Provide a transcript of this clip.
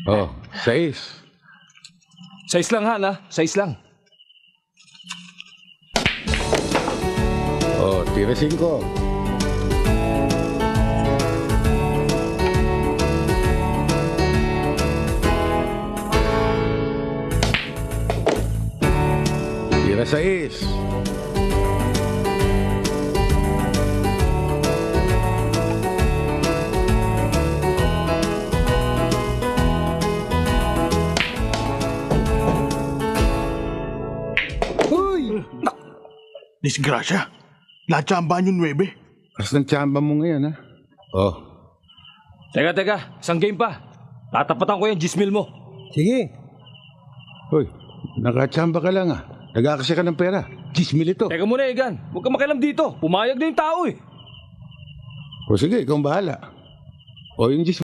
Oh, 6. 6 lang, Han, ha? 6 lang. Oh, tira 5. Tira 6. Disgrasya. Natsambaan yung 9. As ng tsamba mo ngayon, ha? Oh, Teka. Isang game pa. Tatapatan ko yung 10,000 mo. Sige. hoy, nakatsamba ka lang, ha? Nag-aakasya ka ng pera. 10,000 ito. Teka muna, Egan. Huwag ka makialam dito. Pumayag na yung tao, eh. O sige, ikaw ang bahala. O yung 10,000